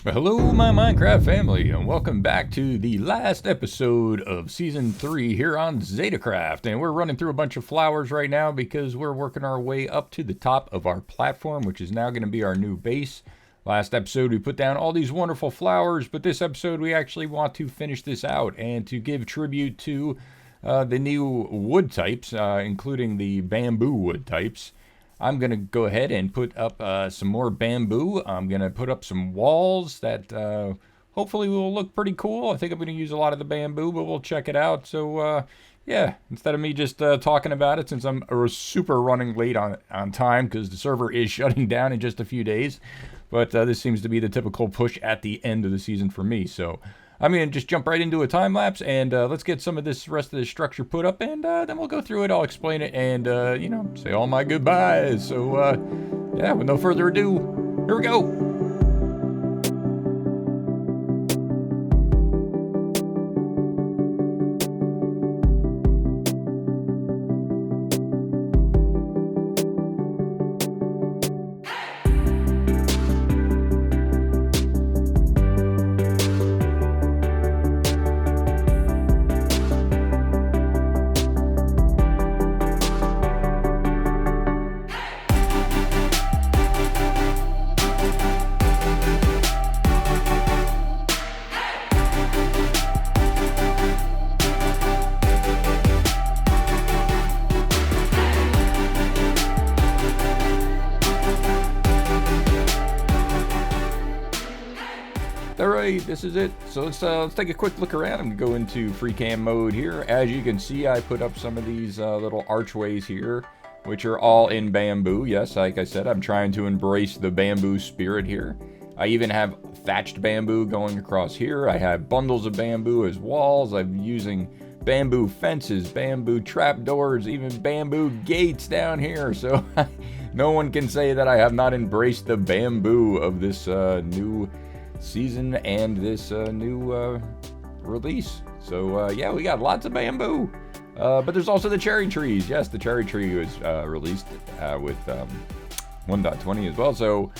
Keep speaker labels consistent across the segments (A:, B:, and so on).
A: Hello, my Minecraft family, and welcome back to the last episode of Season 3 here on Zetacraft. And we're running through a bunch of flowers right now because we're working our way up to the top of our platform, which is now going to be our new base. Last episode, we put down all these wonderful flowers, but this episode, we actually want to finish this out and to give tribute to the new wood types, including the bamboo wood types. I'm going to go ahead and put up some more bamboo. I'm going to put up some walls that hopefully will look pretty cool. I think I'm going to use a lot of the bamboo, but we'll check it out. So, yeah, instead of me just talking about it, since I'm super running late on time because the server is shutting down in just a few days. But this seems to be the typical push at the end of the season for me. So I'm going to just jump right into a time lapse and let's get some of this rest of the structure put up and then we'll go through it. I'll explain it and, say all my goodbyes. So, yeah, with no further ado, here we go. Alright, this is it. So let's take a quick look around. I'm going to go into free cam mode here. As you can see, I put up some of these little archways here, which are all in bamboo. Yes, like I said, I'm trying to embrace the bamboo spirit here. I even have thatched bamboo going across here. I have bundles of bamboo as walls. I'm using bamboo fences, bamboo trapdoors, even bamboo gates down here. So no one can say that I have not embraced the bamboo of this new season and this new release. So yeah, we got lots of bamboo, but there's also the cherry trees. Yes, the cherry tree was released with 1.20 as well, so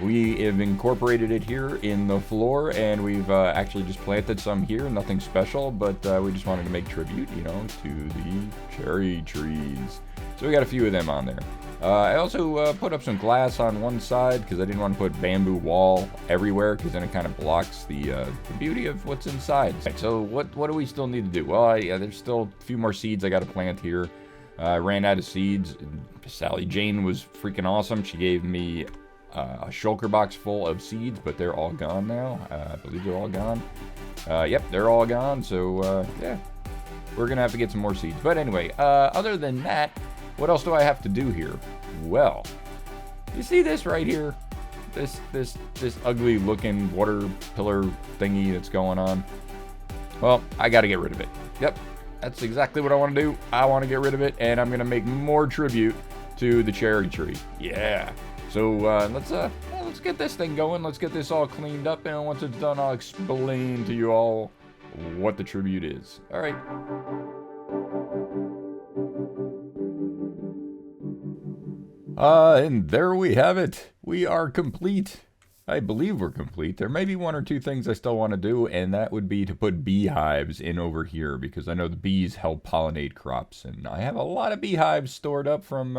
A: we have incorporated it here in the floor, and we've actually just planted some here. Nothing special, but we just wanted to make tribute, to the cherry trees. So we got a few of them on there. I also put up some glass on one side because I didn't want to put bamboo wall everywhere because then it kind of blocks the beauty of what's inside. Right, so what do we still need to do? Well, there's still a few more seeds I got to plant here. I ran out of seeds. Sally Jane was freaking awesome. She gave me a shulker box full of seeds, but they're all gone now. I believe they're all gone. Yep, they're all gone. So yeah, we're gonna have to get some more seeds. But anyway, other than that, what else do I have to do here? Well, you see this right here? This ugly looking water pillar thingy that's going on? Well, I gotta get rid of it. Yep, that's exactly what I want to do. I want to get rid of it, and I'm gonna make more tribute to the cherry tree. Yeah. So let's get this thing going. Let's get this all cleaned up, and once it's done, I'll explain to you all what the tribute is. All right. And there we have it. We are complete. I believe we're complete. There may be one or two things I still want to do, and that would be to put beehives in over here, because I know the bees help pollinate crops, and I have a lot of beehives stored up from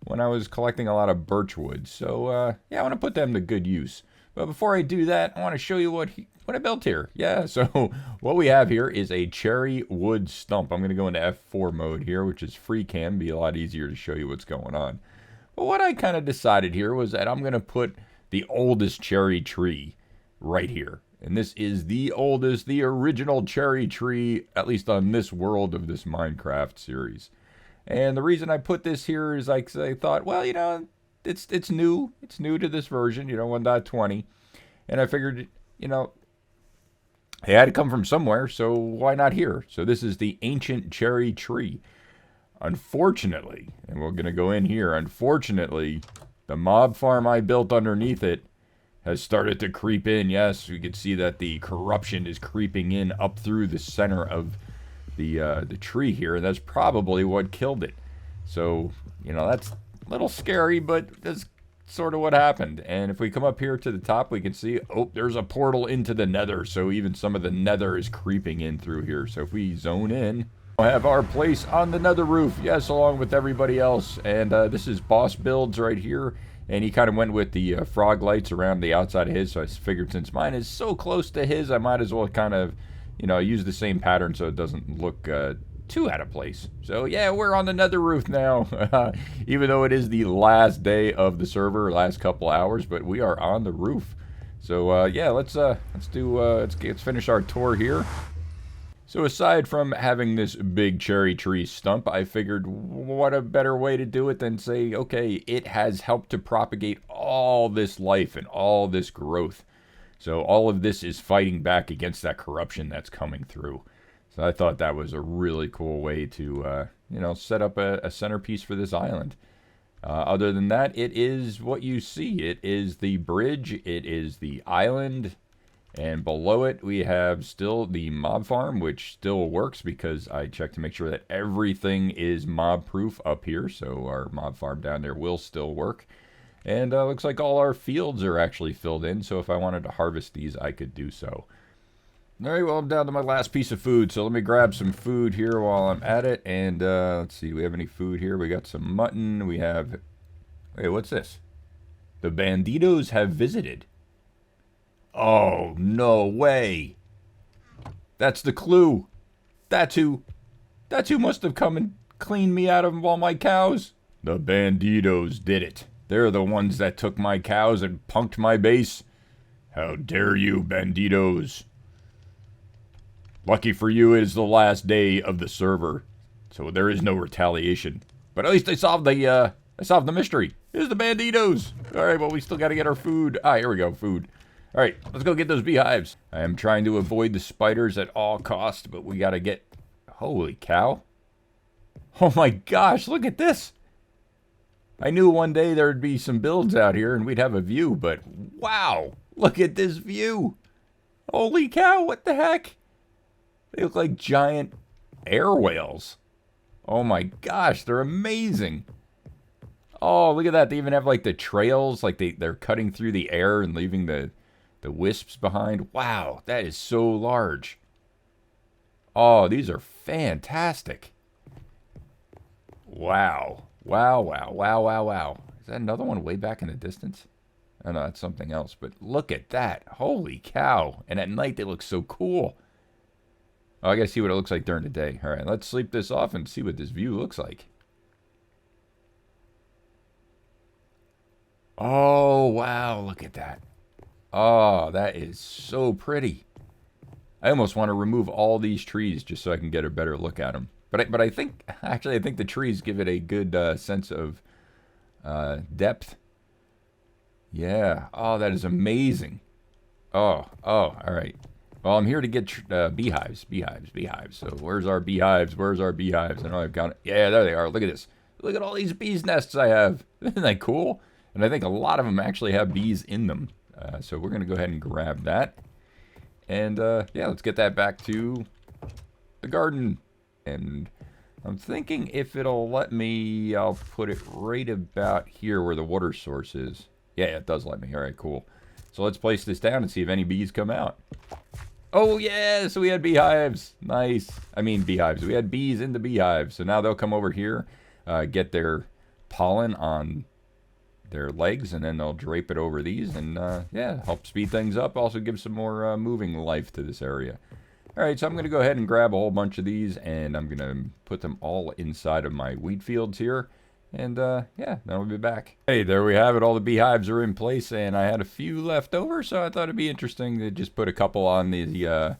A: when I was collecting a lot of birch wood. So, yeah, I want to put them to good use. But before I do that, I want to show you what I built here. Yeah, so what we have here is a cherry wood stump. I'm going to go into F4 mode here, which is free cam. Be a lot easier to show you what's going on. But what I kind of decided here was that I'm going to put the oldest cherry tree right here. And this is the oldest, the original cherry tree, at least on this world of this Minecraft series. And the reason I put this here is like I thought, well, it's new. It's new to this version, 1.20. And I figured, it had to come from somewhere, so why not here? So this is the ancient cherry tree. Unfortunately, and we're going to go in here, unfortunately, the mob farm I built underneath it has started to creep in. Yes, we can see that the corruption is creeping in up through the center of the tree here, and that's probably what killed it. So, that's a little scary, but that's sort of what happened. And if we come up here to the top, we can see, oh, there's a portal into the Nether. So even some of the Nether is creeping in through here. So if we zone in, we'll have our place on the Nether roof. Yes, along with everybody else. And this is Boss Builds right here. And he kind of went with the frog lights around the outside of his. So I figured since mine is so close to his, I might as well kind of, you know, use the same pattern so it doesn't look too out of place. So yeah, we're on the Nether roof now. Even though it is the last day of the server, last couple hours, but we are on the roof. So yeah, let's finish our tour here. So aside from having this big cherry tree stump, I figured what a better way to do it than say, okay, it has helped to propagate all this life and all this growth. So all of this is fighting back against that corruption that's coming through. So I thought that was a really cool way to, you know, set up a centerpiece for this island. Other than that, it is what you see. It is the bridge. It is the island. And below it, we have still the mob farm, which still works because I checked to make sure that everything is mob-proof up here. So our mob farm down there will still work. And looks like all our fields are actually filled in. So if I wanted to harvest these, I could do so. All right, well, I'm down to my last piece of food. So let me grab some food here while I'm at it. And let's see, do we have any food here? We got some mutton. We have... Wait, what's this? The banditos have visited. Oh, no way. That's the clue. That's who must have come and cleaned me out of all my cows. The banditos did it. They're the ones that took my cows and punked my base. How dare you, banditos. Lucky for you, it is the last day of the server, so there is no retaliation. But at least I solved the mystery. Here's the banditos. All right, well, we still got to get our food. Ah, here we go, food. All right, let's go get those beehives. I am trying to avoid the spiders at all costs, but we got to get... Holy cow. Oh my gosh, look at this. I knew one day there'd be some builds out here and we'd have a view, but wow, look at this view. Holy cow, what the heck? They look like giant air whales. Oh my gosh, they're amazing. Oh, look at that. They even have like the trails, like they're cutting through the air and leaving the wisps behind. Wow, that is so large. Oh, these are fantastic. Wow. Wow, wow, wow, wow, wow. Is that another one way back in the distance? Oh no, that's something else, but look at that. Holy cow. And at night they look so cool. Oh, I gotta see what it looks like during the day. All right, let's sleep this off and see what this view looks like. Oh, wow, look at that. Oh, that is so pretty. I almost want to remove all these trees just so I can get a better look at them. But I think, actually, I think the trees give it a good sense of depth. Yeah. Oh, that is amazing. Oh, all right. Well, I'm here to get beehives. So where's our beehives? Where's our beehives? I know I've got it. Yeah, there they are. Look at this. Look at all these bees nests I have. Isn't that cool? And I think a lot of them actually have bees in them. So we're going to go ahead and grab that. And yeah, let's get that back to the garden. And I'm thinking if it'll let me, I'll put it right about here where the water source is. Yeah, it does let me. All right, cool. So let's place this down and see if any bees come out. Oh, yeah, so we had beehives. Nice. I mean beehives. We had bees in the beehives. So now they'll come over here, get their pollen on their legs, and then they'll drape it over these. And, yeah, help speed things up. Also give some more moving life to this area. All right, so I'm going to go ahead and grab a whole bunch of these, and I'm going to put them all inside of my wheat fields here. And, yeah, then we'll be back. Hey, there we have it. All the beehives are in place, and I had a few left over, so I thought it'd be interesting to just put a couple on the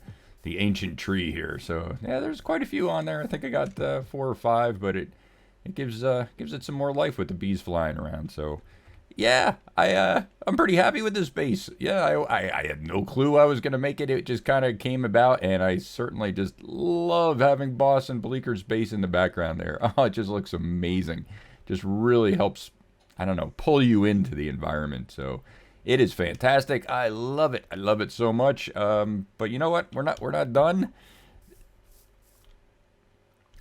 A: ancient tree here. So, yeah, there's quite a few on there. I think I got 4 or 5, but it gives it some more life with the bees flying around. So, yeah, I'm pretty happy with this base. Yeah, I had no clue I was going to make it. It just kind of came about, and I certainly just love having Boss and Bleaker's base in the background there. Oh, it just looks amazing. Just really helps, I don't know, pull you into the environment. So it is fantastic. I love it. I love it so much. But you know what? We're not done.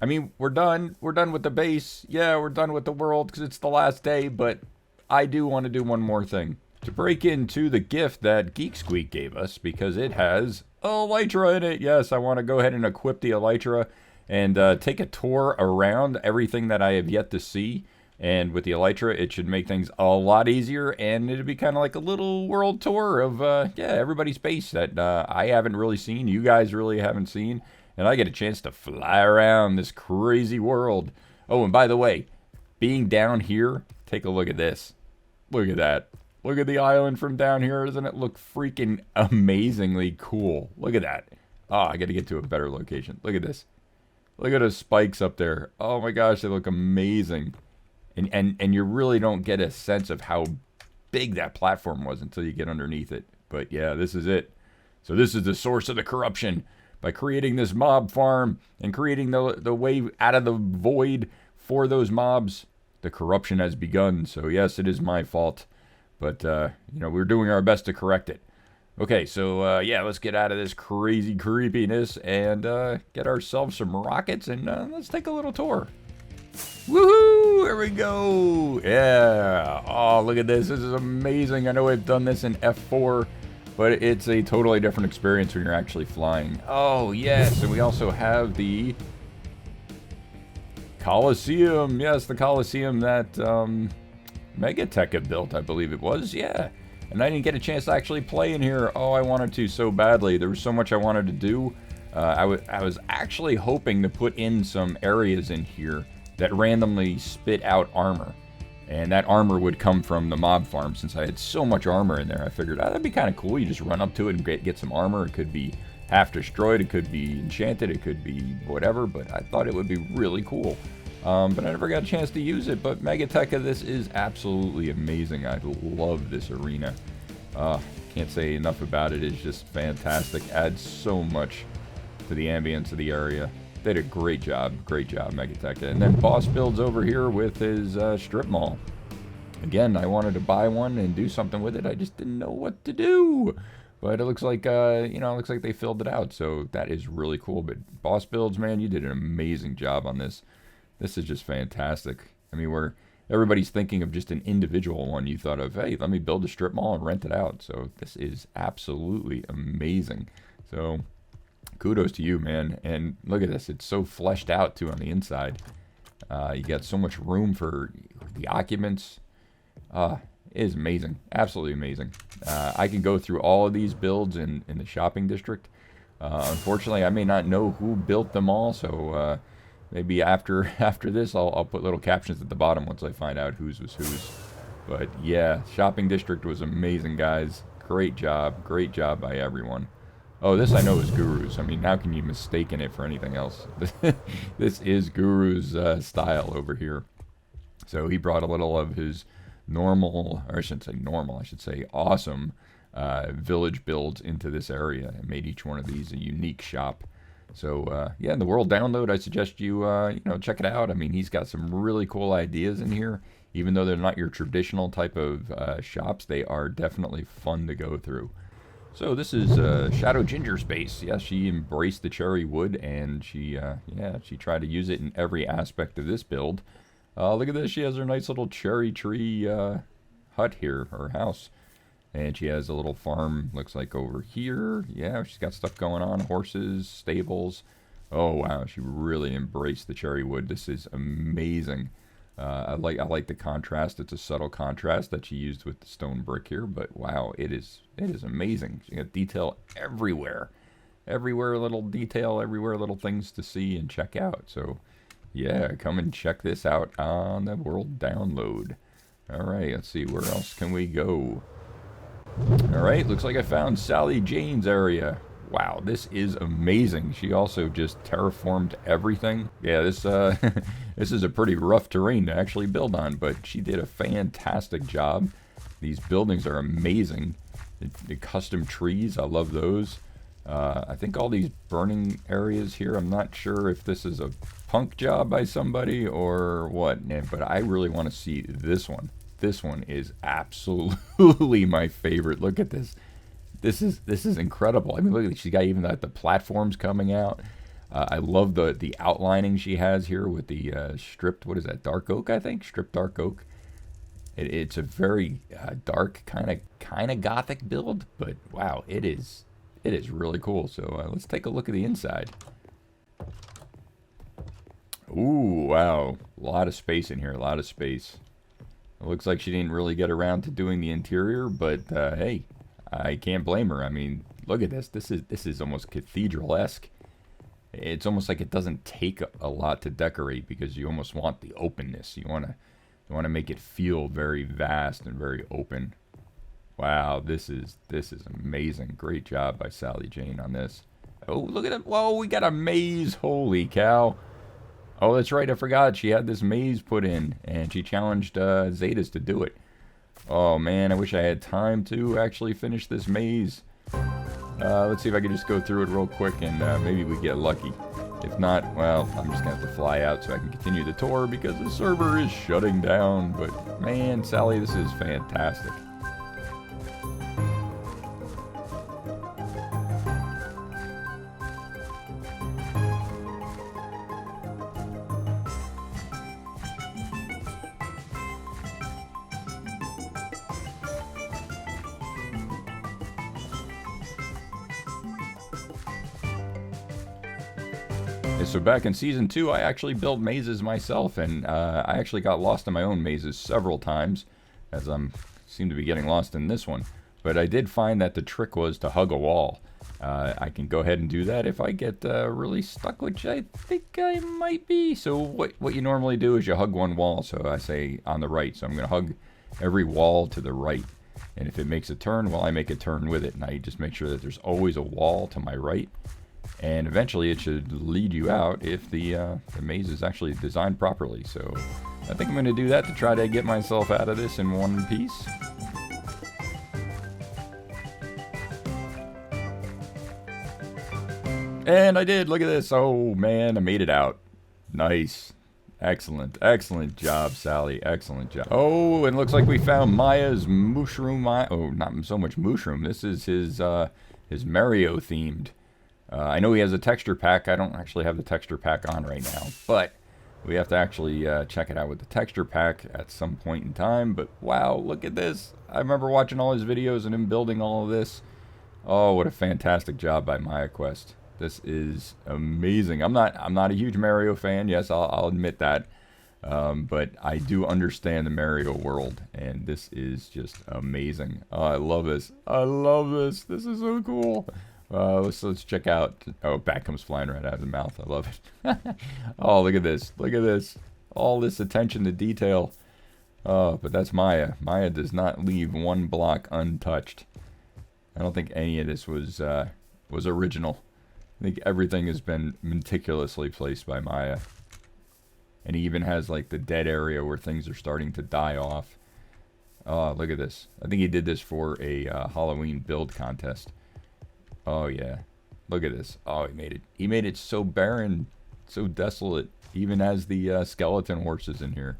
A: I mean, we're done. We're done with the base. Yeah, we're done with the world because it's the last day. But I do want to do one more thing. To break into the gift that Geek Squeak gave us, because it has elytra in it. Yes, I want to go ahead and equip the elytra and take a tour around everything that I have yet to see. And with the elytra, it should make things a lot easier, and it'd be kind of like a little world tour of, yeah, everybody's base that I haven't really seen, you guys really haven't seen, and I get a chance to fly around this crazy world. Oh, and by the way, being down here, take a look at this. Look at that. Look at the island from down here. Doesn't it look freaking amazingly cool? Look at that. Oh, I got to get to a better location. Look at this. Look at those spikes up there. Oh my gosh, they look amazing. And you really don't get a sense of how big that platform was until you get underneath it. But yeah, this is it. So this is the source of the corruption. By creating this mob farm and creating the way out of the void for those mobs, the corruption has begun. So yes, it is my fault. But, you know, we're doing our best to correct it. Okay, so, yeah, let's get out of this crazy creepiness and get ourselves some rockets and let's take a little tour. Woohoo! There we go! Yeah! Oh, look at this. This is amazing. I know I've done this in F4, but it's a totally different experience when you're actually flying. Oh, yes, and we also have the Coliseum. Yes, the Coliseum that, Megatech had built, I believe it was, yeah. And I didn't get a chance to actually play in here. Oh, I wanted to so badly. There was so much I wanted to do. I was actually hoping to put in some areas in here that randomly spit out armor. And that armor would come from the mob farm. Since I had so much armor in there, I figured, oh, that'd be kind of cool. You just run up to it and get some armor. It could be half destroyed, it could be enchanted, it could be whatever, but I thought it would be really cool. But I never got a chance to use it. But Megatech of this is absolutely amazing. I love this arena. Can't say enough about it. It's just fantastic. Adds so much to the ambience of the area. They did a great job. Great job, Megatech. And then Boss builds over here with his strip mall. Again, I wanted to buy one and do something with it. I just didn't know what to do. But it looks like, you know, it looks like they filled it out. So that is really cool. But Boss Builds, man, you did an amazing job on this. This is just fantastic. I mean, where everybody's thinking of just an individual one, you thought of, hey, let me build a strip mall and rent it out. So this is absolutely amazing. So kudos to you, man. And look at this. It's so fleshed out, too, on the inside. You got so much room for the occupants. It is amazing. Absolutely amazing. I can go through all of these builds in the shopping district. Unfortunately, I may not know who built them all, so maybe after this, I'll put little captions at the bottom once I find out whose was whose. But yeah, shopping district was amazing, guys. Great job by everyone. Oh, this I know is Guru's. I mean, how can you mistaken it for anything else? This is Guru's style over here. So he brought a little of his normal, or I shouldn't say normal, I should say awesome village builds into this area and made each one of these a unique shop. So, yeah, in the world download, I suggest you, you know, check it out. I mean, he's got some really cool ideas in here. Even though they're not your traditional type of shops, they are definitely fun to go through. So this is Shadow Ginger's base. Yes, she embraced the cherry wood, and she, yeah, she tried to use it in every aspect of this build. Look at this. She has her nice little cherry tree hut here, or house. And she has a little farm, looks like over here. Yeah, she's got stuff going on. Horses, stables. Oh, wow. She really embraced the cherry wood. This is amazing. I like the contrast. It's a subtle contrast that she used with the stone brick here. But, wow, it is amazing. She got detail everywhere. Everywhere, little detail. Everywhere, little things to see and check out. So, yeah, come and check this out on the world download. All right, let's see. Where else can we go? Alright, looks like I found Sally Jane's area. Wow, this is amazing. She also just terraformed everything. Yeah, this this is a pretty rough terrain to actually build on, but she did a fantastic job. These buildings are amazing. The custom trees, I love those. I think all these burning areas here, I'm not sure if this is a punk job by somebody or what, but I really want to see this one. This one is absolutely my favorite. Look at this. This is incredible. I mean, look at this. She's got even the platforms coming out. I love the outlining she has here with the stripped, what is that, dark oak, I think? Stripped dark oak. It's a very dark, kind of gothic build, but wow, it is really cool. So let's take a look at the inside. Ooh, wow, a lot of space in here, a lot of space. It looks like she didn't really get around to doing the interior, but hey, I can't blame her. I mean, look at this. This is almost cathedral-esque. It's almost like it doesn't take a lot to decorate because you almost want the openness. You want to make it feel very vast and very open. Wow, this is amazing. Great job by Sally Jane on this. Oh, look at it. Whoa, we got a maze. Holy cow. Oh, that's right. I forgot. She had this maze put in, and she challenged Zetas to do it. Oh, man. I wish I had time to actually finish this maze. Let's see if I can just go through it real quick, and maybe we get lucky. If not, well, I'm just going to have to fly out so I can continue the tour because the server is shutting down. But, man, Sally, this is fantastic. So back in Season 2, I actually built mazes myself, and I actually got lost in my own mazes several times, as I seem to be getting lost in this one. But I did find that the trick was to hug a wall. I can go ahead and do that if I get really stuck, which I think I might be. So what you normally do is you hug one wall, so I say on the right. So I'm going to hug every wall to the right. And if it makes a turn, well, I make a turn with it. And I just make sure that there's always a wall to my right. And eventually it should lead you out if the maze is actually designed properly. So I think I'm going to do that to try to get myself out of this in one piece. And I did. Look at this. Oh, man, I made it out. Nice. Excellent. Excellent job, Sally. Excellent job. Oh, and it looks like we found Maya's mushroom. Oh, not so much mushroom. This is his Mario themed. I know he has a texture pack. I don't actually have the texture pack on right now, but we have to actually check it out with the texture pack at some point in time. But wow, look at this. I remember watching all his videos and him building all of this. Oh, what a fantastic job by MayaQuest. This is amazing. I'm not a huge Mario fan. Yes, I'll admit that. But I do understand the Mario world, and this is just amazing. Oh, I love this. I love this. This is so cool. Let's check out. Oh, bat comes flying right out of the mouth. I love it. Oh, look at this. Look at this. All this attention to detail. Oh, but that's Maya. Maya does not leave one block untouched. I don't think any of this was original. I think everything has been meticulously placed by Maya. And he even has like the dead area where things are starting to die off. Oh, look at this. I think he did this for a Halloween build contest. Oh, yeah. Look at this. Oh, he made it. He made it so barren, so desolate, even as the skeleton horses in here.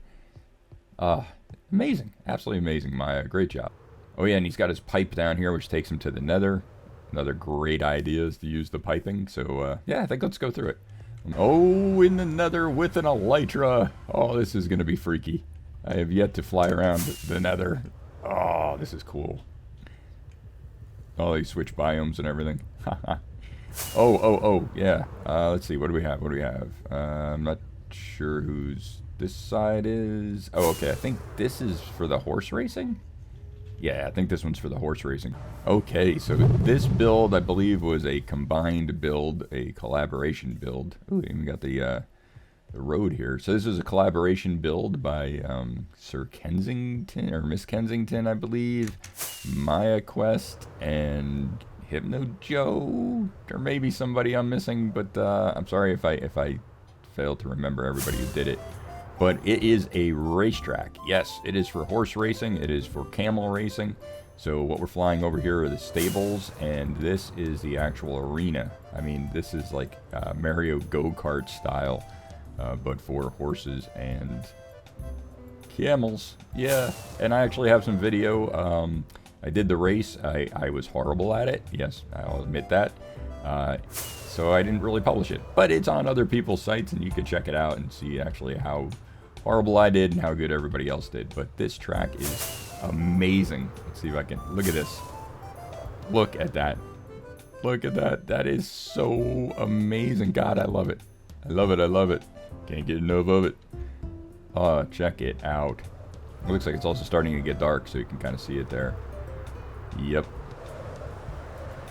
A: Amazing. Absolutely amazing, Maya. Great job. Oh, yeah, and he's got his pipe down here, which takes him to the Nether. Another great idea is to use the piping. So, yeah, I think let's go through it. Oh, in the Nether with an elytra. Oh, this is going to be freaky. I have yet to fly around the Nether. Oh, this is cool. Oh, they switch biomes and everything. Oh, yeah. Let's see. What do we have? What do we have? I'm not sure whose this side is. Oh, okay. I think this is for the horse racing. Yeah, I think this one's for the horse racing. Okay, so this build, I believe, was a combined build, a collaboration build. Ooh, even got the road here. So this is a collaboration build by Sir Kensington, or Miss Kensington, I believe, MayaQuest, and Hypno Joe, or maybe somebody I'm missing, but I'm sorry if I failed to remember everybody who did it. But it is a racetrack. Yes, it is for horse racing. It is for camel racing. So what we're flying over here are the stables, and this is the actual arena. I mean, this is like Mario Go-Kart style. But for horses and camels. Yeah, and I actually have some video. I did the race. I was horrible at it. Yes, I'll admit that. So I didn't really publish it. But it's on other people's sites, and you can check it out and see actually how horrible I did and how good everybody else did. But this track is amazing. Let's see if I can... Look at this. Look at that. Look at that. That is so amazing. God, I love it. I love it. I love it. Can't get enough of it. Oh, check it out. It looks like it's also starting to get dark, so you can kind of see it there. Yep.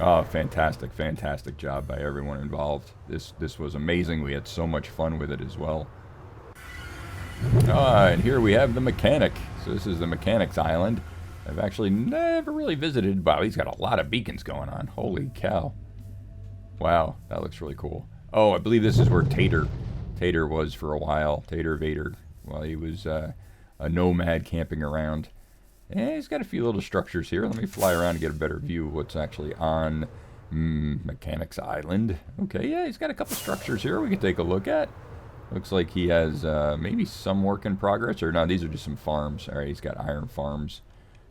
A: Oh, fantastic, fantastic job by everyone involved. This was amazing. We had so much fun with it as well. And here we have the mechanic. So this is the Mechanics Island. I've actually never really visited. Wow, he's got a lot of beacons going on. Holy cow. Wow, that looks really cool. Oh, I believe this is where Tater was for a while. Tater Vader. While he was a nomad camping around. And he's got a few little structures here. Let me fly around and get a better view of what's actually on Mechanics Island. Okay, yeah, he's got a couple structures here we can take a look at. Looks like he has maybe some work in progress. Or no, these are just some farms. All right, he's got iron farms.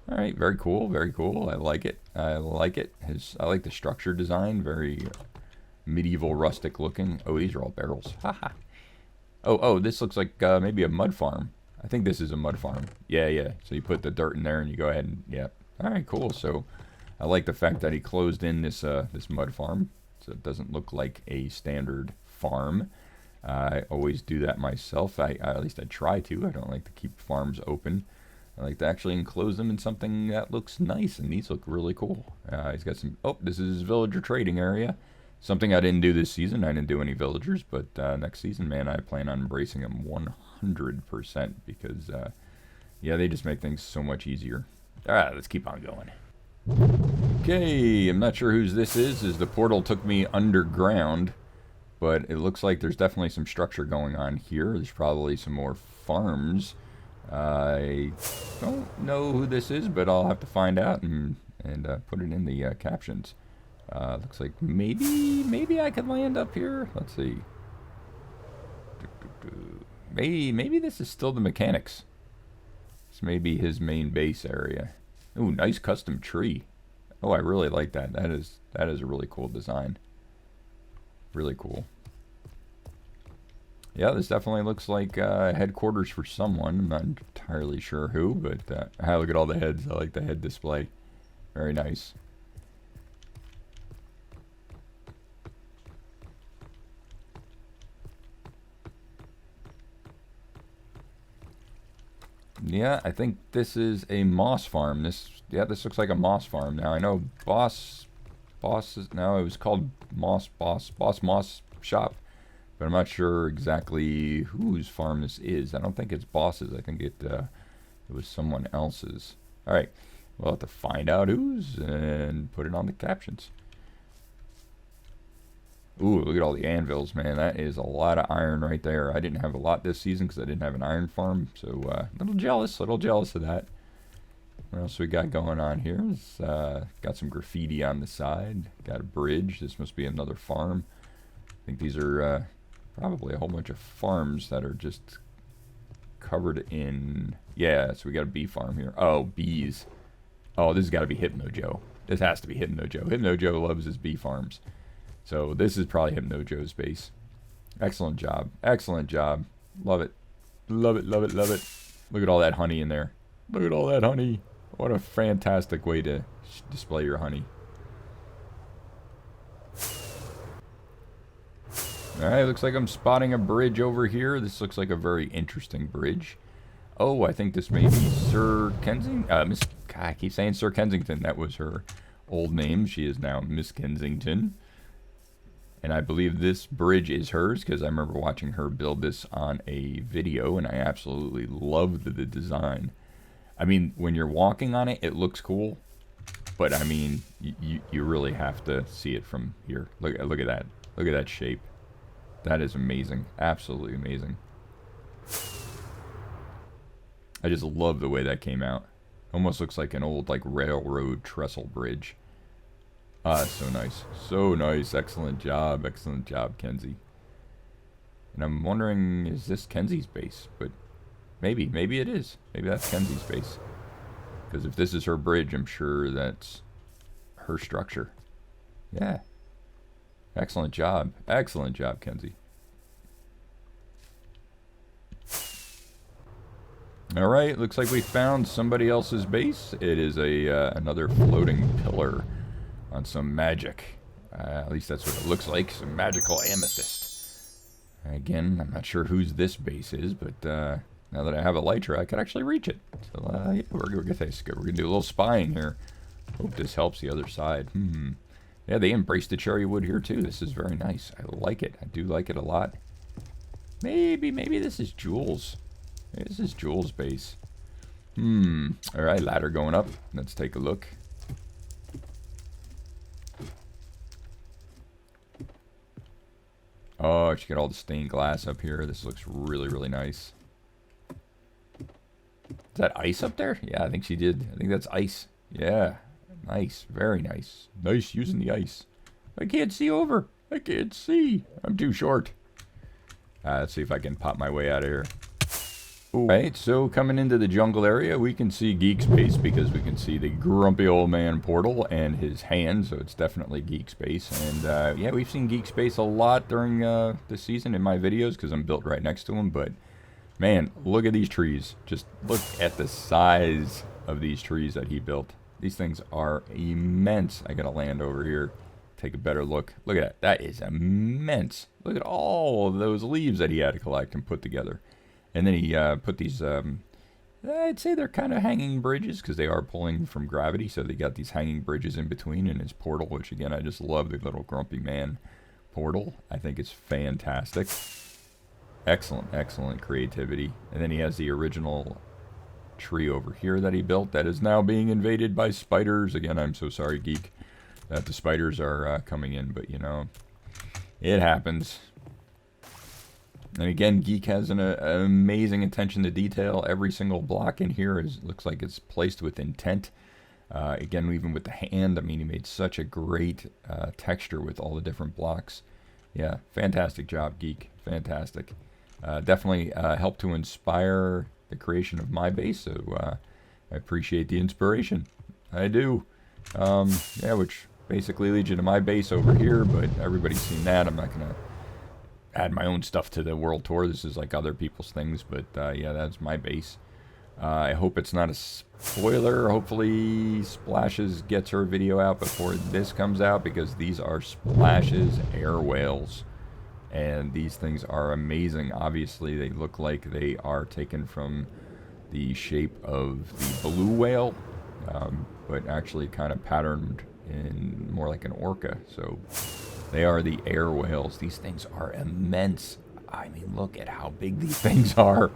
A: All right, very cool, very cool. I like it. I like it. I like the structure design. Very medieval, rustic looking. Oh, these are all barrels. Haha. Oh, this looks like maybe a mud farm. I think this is a mud farm. Yeah. So you put the dirt in there and you go ahead and, yeah. All right, cool. So I like the fact that he closed in this this mud farm. So it doesn't look like a standard farm. I always do that myself. At least I try to. I don't like to keep farms open. I like to actually enclose them in something that looks nice. And these look really cool. He's got some, oh, this is his villager trading area. Something I didn't do this season. I didn't do any villagers, but next season, man, I plan on embracing them 100% because, yeah, they just make things so much easier. All right, let's keep on going. Okay, I'm not sure whose this is, as the portal took me underground, but it looks like there's definitely some structure going on here. There's probably some more farms. I don't know who this is, but I'll have to find out and put it in the captions. Looks like maybe I could land up here. Let's see. Maybe this is still the mechanics. This may be his main base area. Ooh, nice custom tree. Oh, I really like that. That is a really cool design. Really cool. Yeah, this definitely looks like headquarters for someone. I'm not entirely sure who, but look at all the heads. I like the head display. Very nice. Yeah, I think this is a moss farm. This looks like a moss farm. Now I know Boss is now, it was called Boss Moss Shop, but I'm not sure exactly whose farm this is. I don't think it's Boss's. I think it was someone else's. All right, we'll have to find out whose and put it on the captions. Ooh, look at all the anvils, man. That is a lot of iron right there. I didn't have a lot this season because I didn't have an iron farm. So, a little jealous of that. What else we got going on here? Got some graffiti on the side. Got a bridge. This must be another farm. I think these are probably a whole bunch of farms that are just covered in... Yeah, so we got a bee farm here. Oh, bees. Oh, this has got to be Hypno Joe. This has to be Hypno Joe. Hypno Joe loves his bee farms. So this is probably Hypno Joe's base. Excellent job. Excellent job. Love it. Love it, love it, love it. Look at all that honey in there. Look at all that honey. What a fantastic way to display your honey. Alright, looks like I'm spotting a bridge over here. This looks like a very interesting bridge. Oh, I think this may be Sir Kensington. I keep saying Sir Kensington. That was her old name. She is now Miss Kensington. And I believe this bridge is hers because I remember watching her build this on a video and I absolutely loved the design. I mean, when you're walking on it, it looks cool. But I mean, you really have to see it from here. Look at that. Look at that shape. That is amazing. Absolutely amazing. I just love the way that came out. Almost looks like an old railroad trestle bridge. So nice. So nice. Excellent job. Excellent job, Kenzie. And I'm wondering, is this Kenzie's base? But maybe it is. Maybe that's Kenzie's base. Because if this is her bridge, I'm sure that's her structure. Yeah. Excellent job. Excellent job, Kenzie. All right, looks like we found somebody else's base. It is another floating pillar on some magic. At least that's what it looks like, some magical amethyst. Again, I'm not sure whose this base is, but now that I have Elytra, I can actually reach it. So yeah, we're gonna do a little spying here. Hope this helps the other side. Yeah, they embraced the cherry wood here too. This is very nice. I like it. I do like it a lot. Maybe this is Jules. Maybe this is Jules' base. Alright, ladder going up. Let's take a look. Oh, she got all the stained glass up here. This looks really, really nice. Is that ice up there? Yeah, I think she did. I think that's ice. Yeah. Nice. Very nice. Nice using the ice. I can't see over. I can't see. I'm too short. Let's see if I can pop my way out of here. Alright, so coming into the jungle area, we can see Geek's base because we can see the grumpy old man portal and his hand, so it's definitely Geek's base. And yeah, we've seen Geek's base a lot during the season in my videos because I'm built right next to him. But man, look at these trees. Just look at the size of these trees that he built. These things are immense. I gotta land over here, take a better look. Look at that. That is immense. Look at all of those leaves that he had to collect and put together. And then he put these, I'd say they're kind of hanging bridges because they are pulling from gravity. So they got these hanging bridges in between in his portal, which again, I just love the little grumpy man portal. I think it's fantastic. Excellent, excellent creativity. And then he has the original tree over here that he built that is now being invaded by spiders. Again, I'm so sorry, Geek, that the spiders are coming in, but you know, it happens. And again, Geek has an amazing attention to detail. Every single block in here looks like it's placed with intent. Again, even with the hand, I mean, he made such a great texture with all the different blocks. Yeah, fantastic job, Geek. Fantastic. Definitely helped to inspire the creation of my base, so I appreciate the inspiration. I do. Yeah, which basically leads you to my base over here, but everybody's seen that. I'm not going to add my own stuff to the world tour. This is like other people's things, but yeah, that's my base. I hope it's not a spoiler. Hopefully Splashes gets her video out before this comes out, because these are Splashes air whales, and these things are amazing. Obviously they look like they are taken from the shape of the blue whale, but actually kind of patterned in more like an orca. So they are the air whales. These things are immense. I mean, look at how big these things are.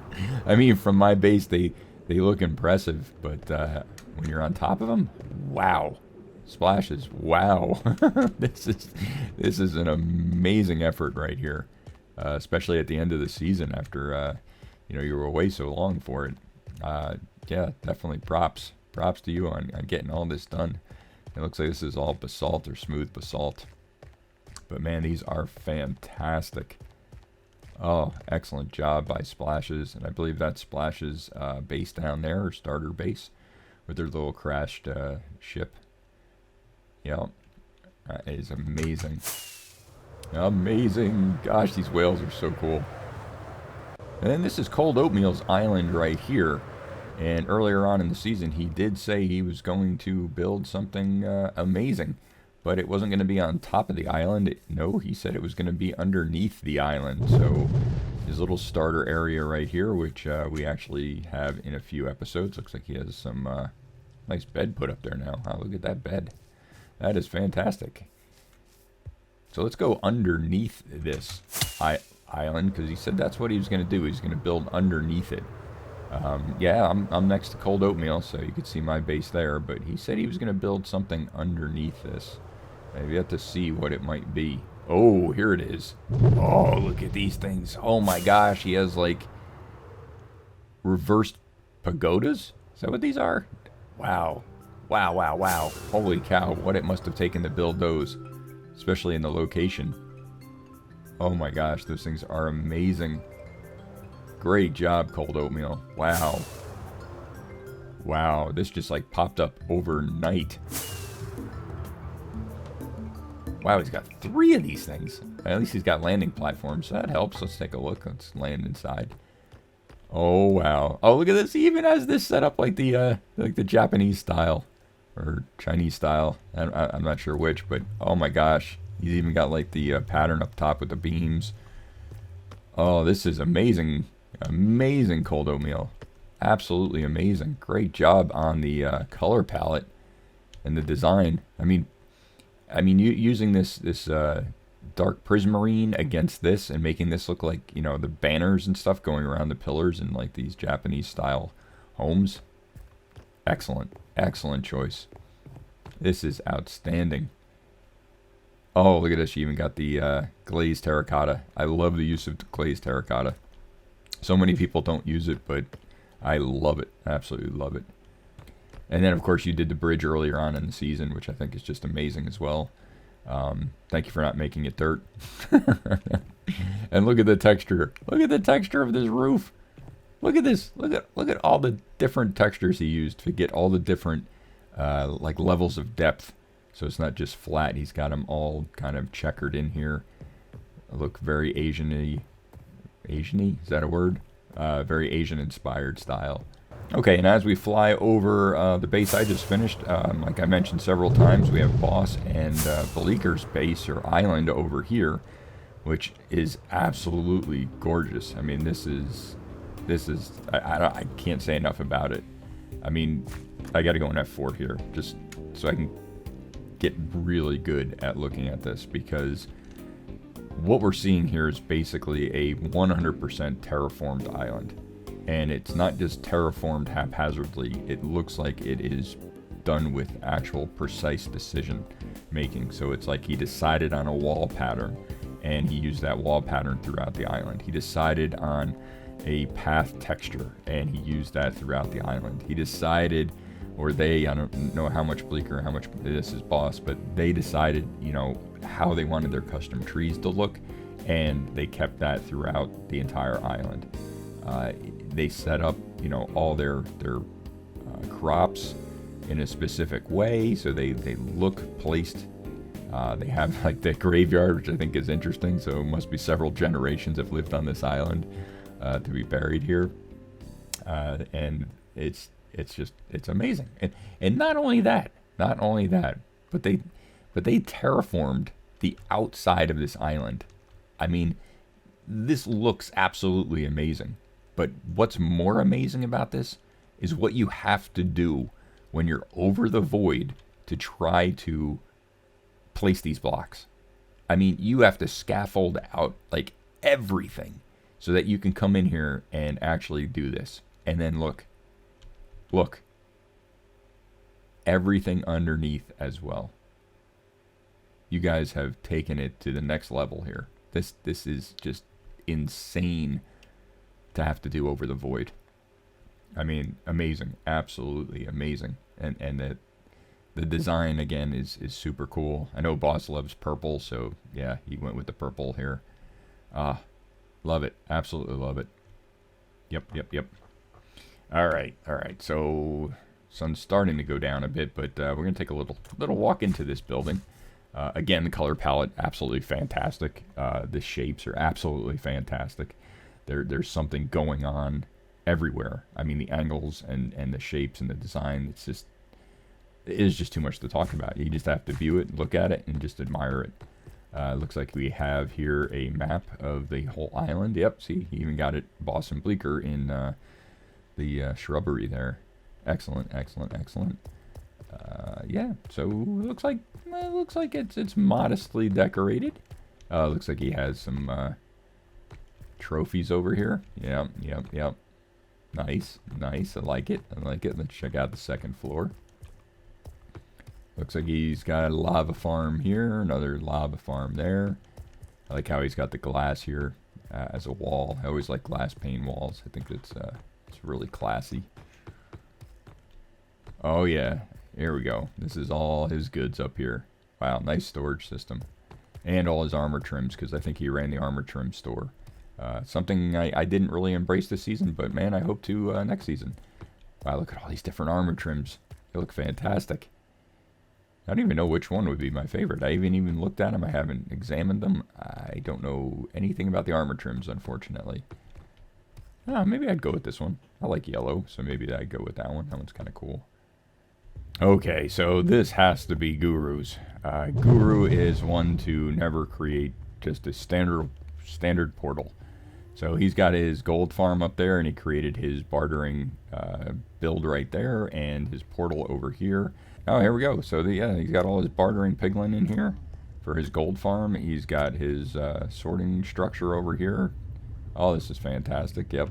A: I mean, from my base, they look impressive, but when you're on top of them, wow. Splashes, wow. This is an amazing effort right here, especially at the end of the season after you know, you were away so long for it. Yeah, definitely props to you on getting all this done. It looks like this is all basalt or smooth basalt. But man, these are fantastic. Oh, excellent job by Splashes. And I believe that's Splashes' base down there, or starter base, with their little crashed ship. Yeah, that is amazing. Amazing. Gosh, these whales are so cool. And then this is Oatmeals Island right here. And earlier on in the season, he did say he was going to build something amazing. But it wasn't going to be on top of the island. No, he said it was going to be underneath the island. So his little starter area right here, which we actually have in a few episodes. Looks like he has some nice bed put up there now. Wow, look at that bed. That is fantastic. So let's go underneath this island, because he said that's what he was going to do. He's going to build underneath it. Yeah, I'm next to Cold Oatmeal, so you could see my base there. But he said he was going to build something underneath this. Maybe have to see what it might be. Oh, here it is. Oh, look at these things. Oh my gosh, he has like reversed pagodas? Is that what these are? Wow. Wow, wow, wow. Holy cow, what it must have taken to build those, especially in the location. Oh my gosh, those things are amazing. Great job, Cold Oatmeal. Wow. Wow, this just like popped up overnight. Wow, he's got 3 of these things. At least he's got landing platforms, so that helps. Let's take a look. Let's land inside. Oh wow. Oh look at this. He even has this set up like the Japanese style or Chinese style. I'm not sure which, but oh my gosh. He's even got like the pattern up top with the beams. Oh, this is amazing. Amazing cold oatmeal. Absolutely amazing. Great job on the color palette and the design. You using this dark prismarine against this and making this look like, you know, the banners and stuff going around the pillars and like these Japanese style homes. Excellent. Excellent choice. This is outstanding. Oh, look at this. You even got the glazed terracotta. I love the use of glazed terracotta. So many people don't use it, but I love it. Absolutely love it. And then, of course, you did the bridge earlier on in the season, which I think is just amazing as well. Thank you for not making it dirt. And look at the texture. Look at the texture of this roof. Look at this. Look at all the different textures he used to get all the different like levels of depth. So it's not just flat. He's got them all kind of checkered in here. Look very Asian-y. Asian-y? Is that a word? Very Asian-inspired style. Okay, and as we fly over the base I just finished, like I mentioned several times, we have Boss and Bleaker's base or island over here, which is absolutely gorgeous. I mean, this is I can't say enough about it. I mean, I got to go in F4 here just so I can get really good at looking at this, because what we're seeing here is basically a 100% terraformed island. And it's not just terraformed haphazardly. It looks like it is done with actual precise decision making. So it's like he decided on a wall pattern and he used that wall pattern throughout the island. He decided on a path texture and he used that throughout the island. He decided, or they, I don't know how much Bleaker, how much this is Boss, but they decided, you know, how they wanted their custom trees to look, and they kept that throughout the entire island. They set up, you know, all their crops in a specific way, so they look placed. They have like the graveyard, which I think is interesting. So it must be several generations have lived on this island to be buried here, and it's amazing. And not only that, but they terraformed the outside of this island. I mean, this looks absolutely amazing. But what's more amazing about this is what you have to do when you're over the void to try to place these blocks. I mean, you have to scaffold out like everything so that you can come in here and actually do this. And then look, everything underneath as well. You guys have taken it to the next level here. This is just insane to have to do over the void. I mean, amazing, absolutely amazing. And the design again is super cool. I know Boss loves purple, so yeah, he went with the purple here. Love it, absolutely love it. Yep. All right. So sun's starting to go down a bit, but we're gonna take a little walk into this building. Again, the color palette absolutely fantastic. The shapes are absolutely fantastic. There's something going on everywhere. I mean, the angles and the shapes and the design, it is just too much to talk about. You just have to view it, look at it, and just admire it. Looks like we have here a map of the whole island. Yep, see, he even got it, Boss and Bleaker, in the shrubbery there. Excellent. Yeah, so it looks like it's modestly decorated. Looks like he has some trophies over here. Yep. Nice. I like it. Let's check out the second floor. Looks like he's got a lava farm here, another lava farm there. I like how he's got the glass here as a wall. I always like glass pane walls. I think it's really classy. Oh yeah, here we go. This is all his goods up here. Wow, nice storage system. And all his armor trims, because I think he ran the armor trim store. Something I didn't really embrace this season, but man, I hope to next season. Wow, look at all these different armor trims. They look fantastic. I don't even know which one would be my favorite. I haven't even looked at them. I haven't examined them. I don't know anything about the armor trims, unfortunately. Maybe I'd go with this one. I like yellow, so maybe I'd go with that one. That one's kind of cool. Okay, so this has to be Guru's. Guru is one to never create just a standard portal. So he's got his gold farm up there, and he created his bartering build right there, and his portal over here. Oh, here we go. So he's got all his bartering piglin in here for his gold farm. He's got his sorting structure over here. Oh, this is fantastic. Yep,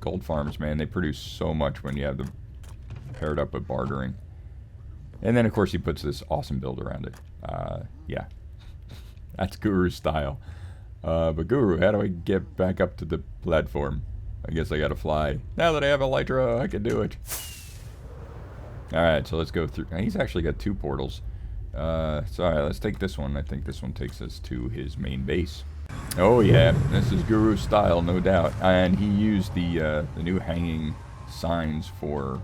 A: gold farms, man, they produce so much when you have them paired up with bartering. And then, of course, he puts this awesome build around it. Yeah, that's Guru's style. But Guru, how do I get back up to the platform? I guess I gotta fly. Now that I have Elytra, I can do it. Alright, so let's go through. He's actually got 2 portals. So alright, let's take this one. I think this one takes us to his main base. Oh yeah, this is Guru's style, no doubt. And he used the new hanging signs for,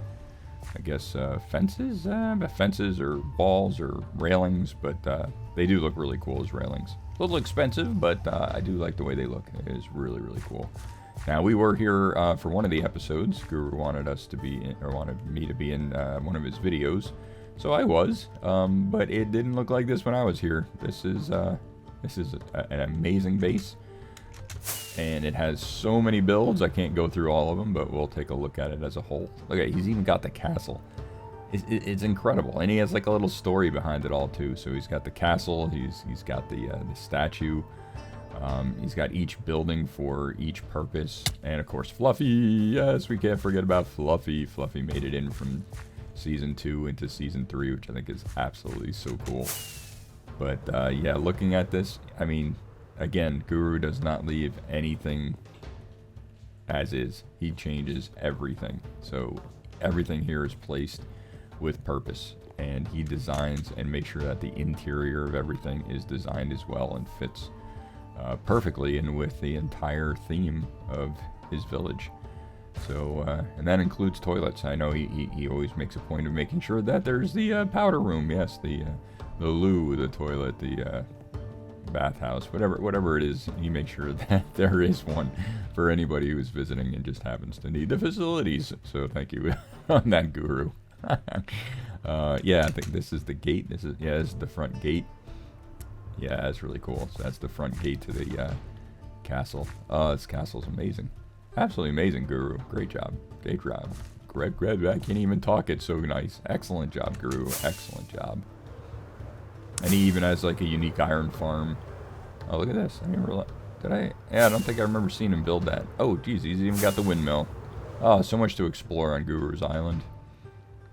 A: I guess, fences? Fences or walls or railings, but they do look really cool as railings. A little expensive, but I do like the way they look. It is really, really cool. Now, we were here for one of the episodes. Guru wanted us to be in, or wanted me to be in one of his videos. So I was, but it didn't look like this when I was here. This is an amazing base. And it has so many builds, I can't go through all of them, but we'll take a look at it as a whole. Look at, he's even got the castle. It's incredible, and he has like a little story behind it all too. So he's got the castle, he's got the statue, he's got each building for each purpose, and of course Fluffy. Yes, we can't forget about Fluffy. Fluffy made it in from season 2 into season 3, which I think is absolutely so cool. But yeah, looking at this, I mean, again, Guru does not leave anything as is. He changes everything. So everything here is placed with purpose, and he designs and makes sure that the interior of everything is designed as well and fits perfectly in with the entire theme of his village. So and that includes toilets. I know he always makes a point of making sure that there's the powder room, yes, the loo, the toilet, the bathhouse, whatever it is, he makes sure that there is one for anybody who's visiting and just happens to need the facilities. So thank you on that, Guru. Yeah, I think this is the gate. This is the front gate. Yeah, that's really cool. So that's the front gate to the castle. This castle's amazing. Absolutely amazing, Guru. Great job. Great job. Great. I can't even talk. It's so nice. Excellent job, Guru. Excellent job. And he even has like a unique iron farm. Oh, look at this. I didn't realize. Did I? Yeah, I don't think I remember seeing him build that. Oh, geez, he's even got the windmill. Oh, so much to explore on Guru's Island.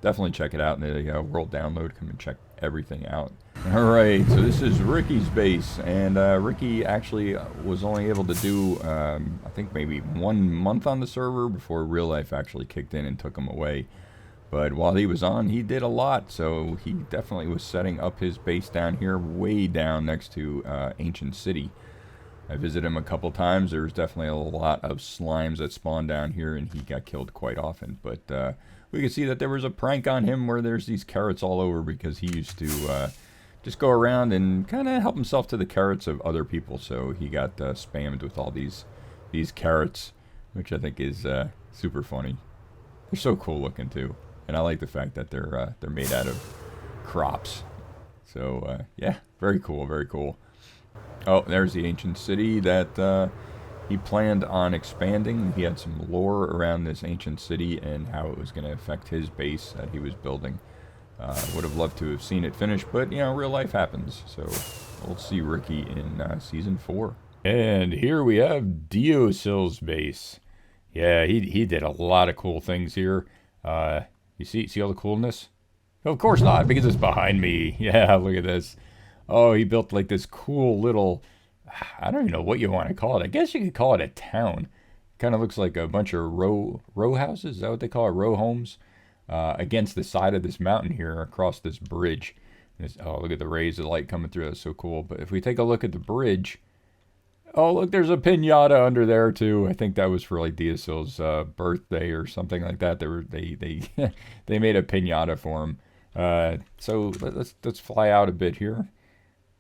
A: Definitely check it out in the world download. Come and check everything out. Alright, so this is Ricky's base. And Ricky actually was only able to do, I think maybe 1 month on the server before real life actually kicked in and took him away. But while he was on, he did a lot. So he definitely was setting up his base down here, way down next to Ancient City. I visited him a couple times. There was definitely a lot of slimes that spawned down here, and he got killed quite often. But we could see that there was a prank on him where there's these carrots all over, because he used to just go around and kind of help himself to the carrots of other people. So he got spammed with all these carrots, which I think is super funny. They're so cool looking too, and I like the fact that they're made out of crops. So yeah, very cool, very cool. Oh, there's the ancient city that he planned on expanding. He had some lore around this ancient city and how it was going to affect his base that he was building. Would have loved to have seen it finished, but, you know, real life happens. So we'll see Ricky in Season 4. And here we have Diosil's base. Yeah, he did a lot of cool things here. You see all the coolness? Of course not, because it's behind me. Yeah, look at this. Oh, he built like this cool little, I don't even know what you want to call it. I guess you could call it a town. Kind of looks like a bunch of row houses. Is that what they call it? Row homes? Against the side of this mountain here, across this bridge. Oh, look at the rays of light coming through. That's so cool. But if we take a look at the bridge, oh, look, there's a pinata under there too. I think that was for like Diosil's birthday or something like that. They made a pinata for him. So let's fly out a bit here.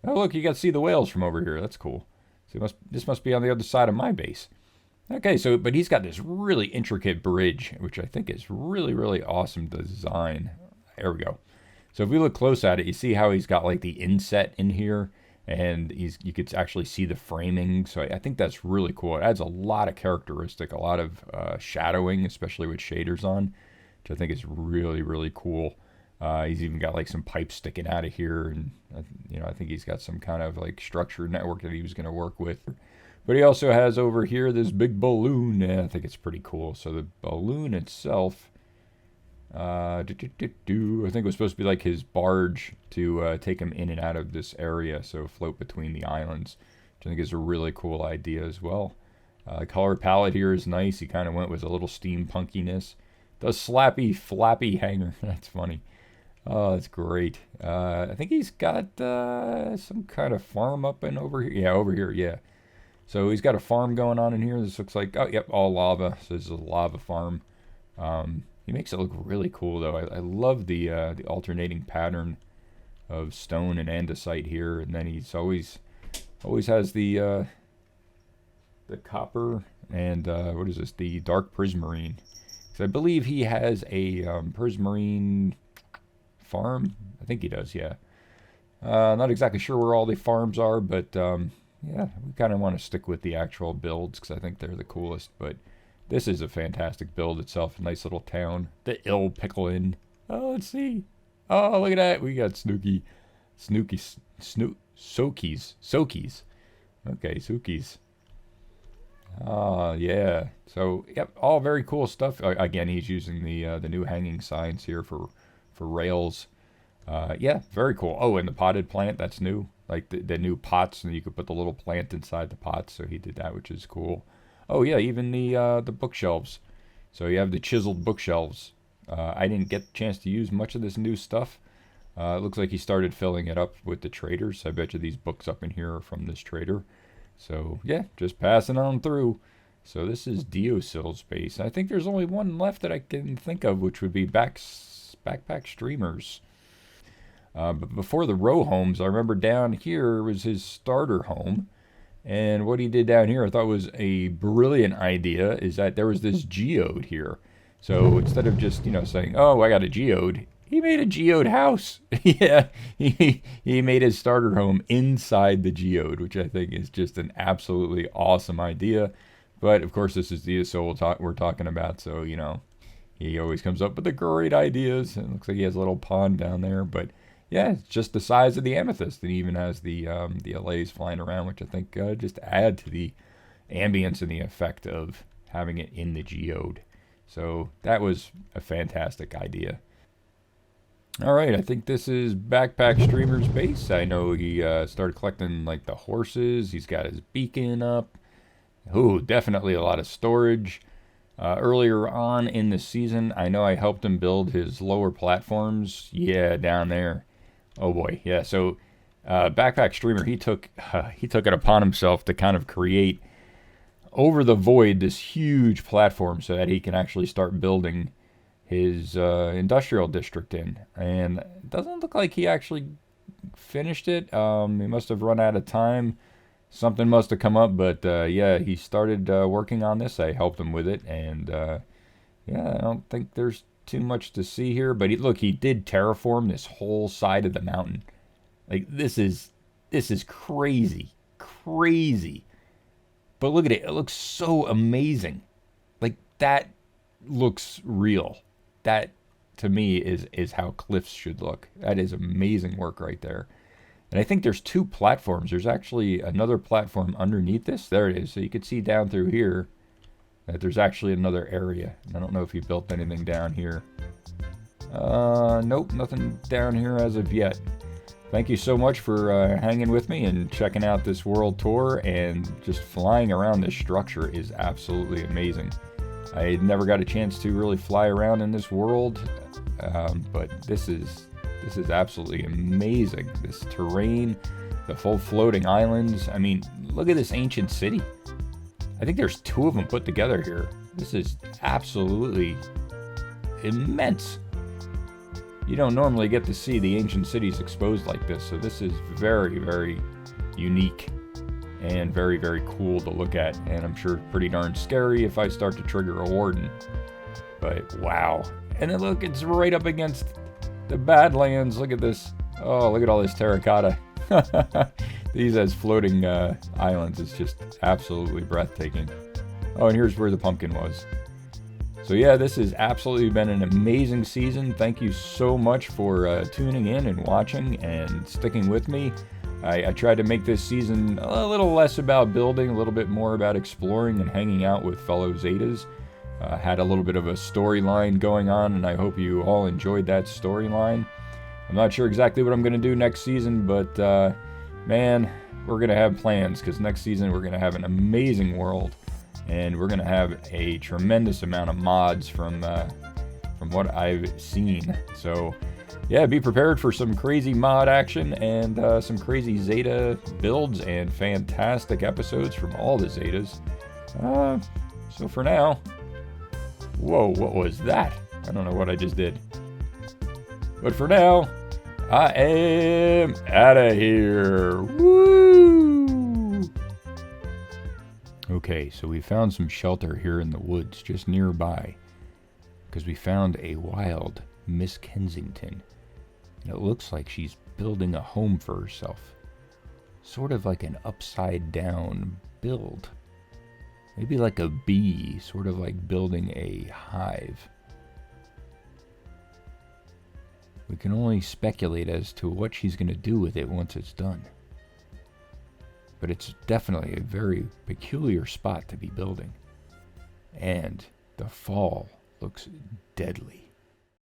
A: Oh, look, you got to see the whales from over here. That's cool. So this must be on the other side of my base. Okay, so, but he's got this really intricate bridge, which I think is really, really awesome design. There we go. So if we look close at it, you see how he's got like the inset in here, and you could actually see the framing. So I think that's really cool. It adds a lot of characteristic, a lot of shadowing, especially with shaders on, which I think is really, really cool. He's even got like some pipes sticking out of here, and I think he's got some kind of like structured network that he was going to work with. But he also has over here this big balloon. Yeah, I think it's pretty cool. So the balloon itself, I think it was supposed to be like his barge to take him in and out of this area, so float between the islands, which I think is a really cool idea as well. Color palette here is nice. He kind of went with a little steampunkiness. The slappy, flappy hanger. That's funny. Oh, that's great. I think he's got some kind of farm up and over here. Yeah, over here, yeah. So he's got a farm going on in here. This looks like, oh, yep, all lava. So this is a lava farm. He makes it look really cool, though. I love the alternating pattern of stone and andesite here. And then he's always has the copper and, what is this? The dark prismarine. So I believe he has a prismarine farm. I think he does, yeah. Not exactly sure where all the farms are, but yeah, we kind of want to stick with the actual builds because I think they're the coolest. But this is a fantastic build itself. A nice little town. The ill pickle in. Oh, let's see. Oh, look at that. We got Sokies. Okay, Sokies. Oh, yeah. So, yep, all very cool stuff. Again, he's using the new hanging signs here for rails. Yeah, very cool. Oh, and the potted plant, that's new. Like the new pots, and you could put the little plant inside the pots. So he did that, which is cool. Oh yeah, even the bookshelves. So you have the chiseled bookshelves. I didn't get a chance to use much of this new stuff. It looks like he started filling it up with the traders. I bet you these books up in here are from this trader. So yeah, just passing on through. So this is Deosil space. I think there's only one left that I can think of, which would be backpack streamers. But before the row homes, I remember down here was his starter home. And what he did down here I thought was a brilliant idea, is that there was this geode here. So instead of just, saying, oh, I got a geode, he made a geode house. Yeah, he made his starter home inside the geode, which I think is just an absolutely awesome idea. But, of course, this is the Deosil we're talking about, so, he always comes up with the great ideas. And it looks like he has a little pond down there, but yeah, it's just the size of the amethyst. And even has the allays flying around, which I think just add to the ambience and the effect of having it in the geode. So that was a fantastic idea. All right, I think this is Backpack Streamer's base. I know he started collecting like the horses. He's got his beacon up. Ooh, definitely a lot of storage. Earlier on in the season, I know I helped him build his lower platforms. Yeah, down there. Oh boy, yeah. So, Backpack Streamer, he took it upon himself to kind of create over the void this huge platform so that he can actually start building his industrial district in. And it doesn't look like he actually finished it. He must have run out of time. Something must have come up, but yeah, he started working on this. I helped him with it, and yeah, I don't think there's too much to see here. But look, he did terraform this whole side of the mountain. Like this is crazy, crazy. But look at it; it looks so amazing. Like that looks real. That to me is how cliffs should look. That is amazing work right there. And I think there's two platforms. There's actually another platform underneath this. There it is. So you can see down through here that there's actually another area. I don't know if he built anything down here. Nope, nothing down here as of yet. Thank you so much for hanging with me and checking out this world tour, and just flying around this structure is absolutely amazing. I never got a chance to really fly around in this world, but this is absolutely amazing. This terrain, the full floating islands. I mean, look at this ancient city. I think there's two of them put together here. This is absolutely immense. You don't normally get to see the ancient cities exposed like this, so this is very, very unique. and very, very cool to look at, and I'm sure pretty darn scary if I start to trigger a warden. But wow. And then look, it's right up against the Badlands. Look at this. Oh, look at all this terracotta. These as floating islands is just absolutely breathtaking. Oh, and here's where the pumpkin was. So yeah, this has absolutely been an amazing season. Thank you so much for tuning in and watching and sticking with me. I tried to make this season a little less about building, a little bit more about exploring and hanging out with fellow Zetas. Had a little bit of a storyline going on, and I hope you all enjoyed that storyline. I'm not sure exactly what I'm going to do next season, but man, we're going to have plans, because next season we're going to have an amazing world, and we're going to have a tremendous amount of mods from what I've seen. So yeah, be prepared for some crazy mod action and some crazy Zeta builds and fantastic episodes from all the Zetas. So for now, whoa, what was that? I don't know what I just did. But for now, I am out of here. Woo! Okay, so we found some shelter here in the woods just nearby, because we found a wild Miss Kensington. And it looks like she's building a home for herself. Sort of like an upside down build. Maybe like a bee, sort of like building a hive. We can only speculate as to what she's going to do with it once it's done. But it's definitely a very peculiar spot to be building. And the fall looks deadly.